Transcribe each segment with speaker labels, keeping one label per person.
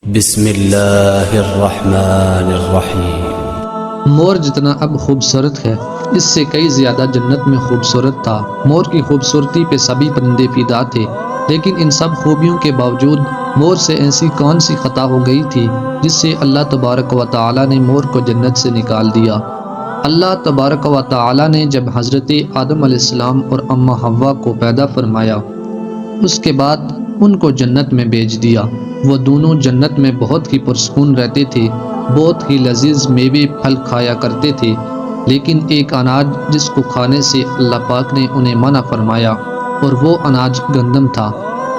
Speaker 1: بسم اللہ الرحمن الرحیم۔
Speaker 2: مور جتنا اب خوبصورت ہے اس سے کئی زیادہ جنت میں خوبصورت تھا۔ مور کی خوبصورتی پہ سبھی پرندے فدا تھے، لیکن ان سب خوبیوں کے باوجود مور سے ایسی کون سی خطا ہو گئی تھی جس سے اللہ تبارک و تعالی نے مور کو جنت سے نکال دیا۔ اللہ تبارک و تعالی نے جب حضرت آدم علیہ السلام اور اماں حوا کو پیدا فرمایا، اس کے بعد ان کو جنت میں بھیج دیا۔ وہ دونوں جنت میں بہت ہی پرسکون رہتے تھے، بہت ہی لذیذ میوے پھل کھایا کرتے تھے، لیکن ایک اناج جس کو کھانے سے اللہ پاک نے انہیں منع فرمایا، اور وہ اناج گندم تھا۔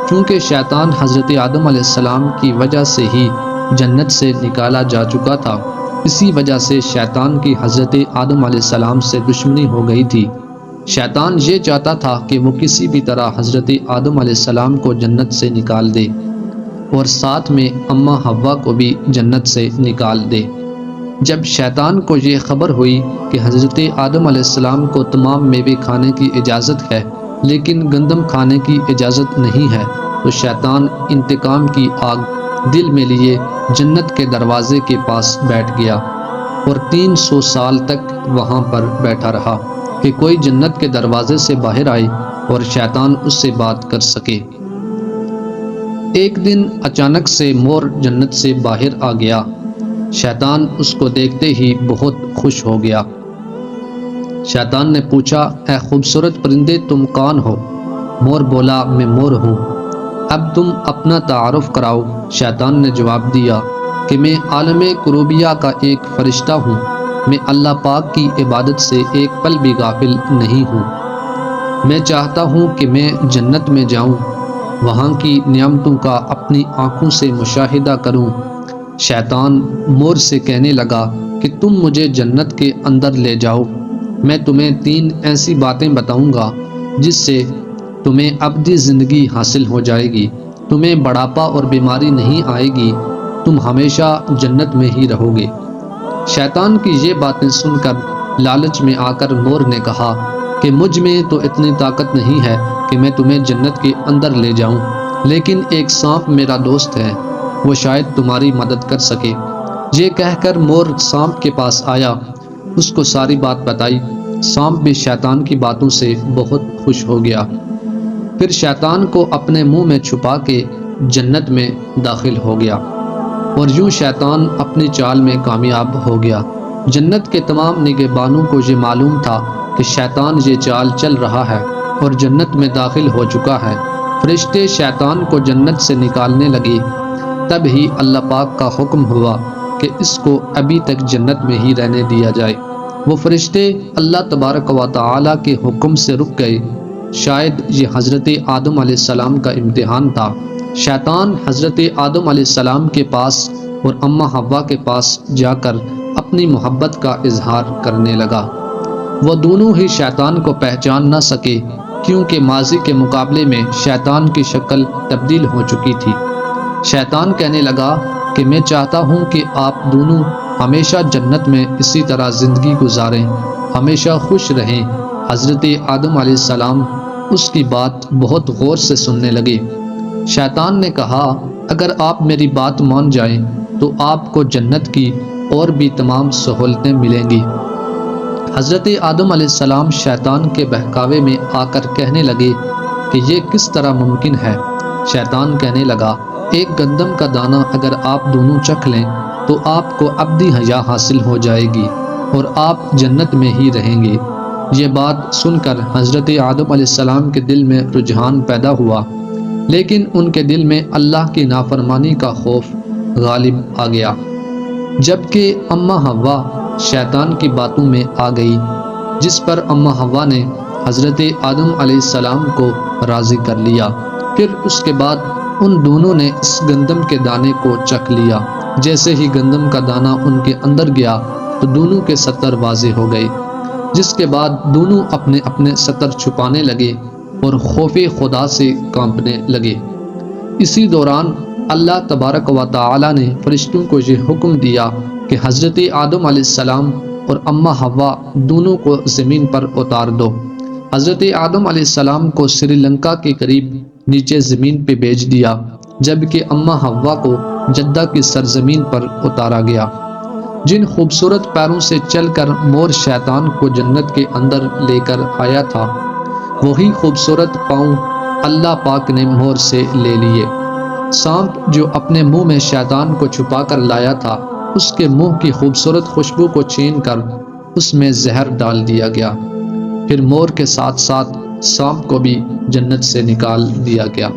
Speaker 2: چونکہ شیطان حضرت آدم علیہ السلام کی وجہ سے ہی جنت سے نکالا جا چکا تھا، اسی وجہ سے شیطان کی حضرت آدم علیہ السلام سے دشمنی ہو گئی تھی۔ شیطان یہ چاہتا تھا کہ وہ کسی بھی طرح حضرت آدم علیہ السلام کو جنت سے نکال دے، اور ساتھ میں اماں حوا کو بھی جنت سے نکال دے۔ جب شیطان کو یہ خبر ہوئی کہ حضرت آدم علیہ السلام کو تمام میوے کھانے کی اجازت ہے لیکن گندم کھانے کی اجازت نہیں ہے، تو شیطان انتقام کی آگ دل میں لیے جنت کے دروازے کے پاس بیٹھ گیا، اور 300 سال تک وہاں پر بیٹھا رہا کہ کوئی جنت کے دروازے سے باہر آئے اور شیطان اس سے بات کر سکے۔ ایک دن اچانک سے مور جنت سے باہر آ گیا۔ شیطان اس کو دیکھتے ہی بہت خوش ہو گیا۔ شیطان نے پوچھا، اے خوبصورت پرندے تم کون ہو؟ مور بولا، میں مور ہوں۔ اب تم اپنا تعارف کراؤ۔ شیطان نے جواب دیا کہ میں عالم کروبیہ کا ایک فرشتہ ہوں، میں اللہ پاک کی عبادت سے ایک پل بھی غافل نہیں ہوں۔ میں چاہتا ہوں کہ میں جنت میں جاؤں، وہاں کی نعمتوں کا اپنی آنکھوں سے مشاہدہ کروں۔ شیطان مور سے کہنے لگا کہ تم مجھے جنت کے اندر لے جاؤ، میں تمہیں 3 ایسی باتیں بتاؤں گا جس سے تمہیں ابدی زندگی حاصل ہو جائے گی، تمہیں بڑھاپا اور بیماری نہیں آئے گی، تم ہمیشہ جنت میں ہی رہو گے۔ شیطان کی یہ باتیں سن کر لالچ میں آ کر مور نے کہا کہ مجھ میں تو اتنی طاقت نہیں ہے کہ میں تمہیں جنت کے اندر لے جاؤں، لیکن ایک سانپ میرا دوست ہے، وہ شاید تمہاری مدد کر سکے۔ یہ کہہ کر مور سانپ کے پاس آیا، اس کو ساری بات بتائی۔ سانپ بھی شیطان کی باتوں سے بہت خوش ہو گیا، پھر شیطان کو اپنے منہ میں چھپا کے جنت میں داخل ہو گیا، اور یوں شیطان اپنی چال میں کامیاب ہو گیا۔ جنت کے تمام نگہبانوں کو یہ معلوم تھا کہ شیطان یہ چال چل رہا ہے اور جنت میں داخل ہو چکا ہے۔ فرشتے شیطان کو جنت سے نکالنے لگے، تب ہی اللہ پاک کا حکم ہوا کہ اس کو ابھی تک جنت میں ہی رہنے دیا جائے۔ وہ فرشتے اللہ تبارک و تعالی کے حکم سے رک گئے۔ شاید یہ حضرت آدم علیہ السلام کا امتحان تھا۔ شیطان حضرت آدم علیہ السلام کے پاس اور اماں حوا کے پاس جا کر اپنی محبت کا اظہار کرنے لگا۔ وہ دونوں ہی شیطان کو پہچان نہ سکے، کیونکہ ماضی کے مقابلے میں شیطان کی شکل تبدیل ہو چکی تھی۔ شیطان کہنے لگا کہ میں چاہتا ہوں کہ آپ دونوں ہمیشہ جنت میں اسی طرح زندگی گزاریں، ہمیشہ خوش رہیں۔ حضرت آدم علیہ السلام اس کی بات بہت غور سے سننے لگے۔ شیطان نے کہا، اگر آپ میری بات مان جائیں تو آپ کو جنت کی اور بھی تمام سہولتیں ملیں گی۔ حضرت آدم علیہ السلام شیطان کے بہکاوے میں آ کر کہنے لگے کہ یہ کس طرح ممکن ہے؟ شیطان کہنے لگا، ایک گندم کا دانہ اگر آپ دونوں چکھ لیں تو آپ کو ابدی حیا حاصل ہو جائے گی اور آپ جنت میں ہی رہیں گے۔ یہ بات سن کر حضرت آدم علیہ السلام کے دل میں رجحان پیدا ہوا، لیکن ان کے دل میں اللہ کی نافرمانی کا خوف غالب آ گیا۔ جبکہ اماں حوا شیطان کی باتوں میں آ گئی، جس پر اماں حوا نے حضرت آدم علیہ السلام کو راضی کر لیا۔ پھر اس کے بعد ان دونوں نے اس گندم کے دانے کو چکھ لیا۔ جیسے ہی گندم کا دانہ ان کے اندر گیا تو دونوں کے ستر واضح ہو گئے، جس کے بعد دونوں اپنے اپنے ستر چھپانے لگے اور خوف خدا سے کانپنے لگے۔ اسی دوران اللہ تبارک و تعالی نے فرشتوں کو یہ حکم دیا کہ حضرت آدم علیہ السلام اور اماں حوا دونوں کو زمین پر اتار دو۔ حضرت آدم علیہ السلام کو سری لنکا کے قریب نیچے زمین پہ بھیج دیا۔ جبکہ اماں حوا کو جدہ کی سرزمین پر اتارا گیا۔ جن خوبصورت پیروں سے چل کر مور شیطان کو جنت کے اندر لے کر آیا تھا، وہی خوبصورت پاؤں اللہ پاک نے مور سے لے لیے۔ سانپ جو اپنے منہ میں شیطان کو چھپا کر لایا تھا، اس کے منہ کی خوبصورت خوشبو کو چھین کر اس میں زہر ڈال دیا گیا۔ پھر مور کے ساتھ ساتھ سانپ کو بھی جنت سے نکال دیا گیا۔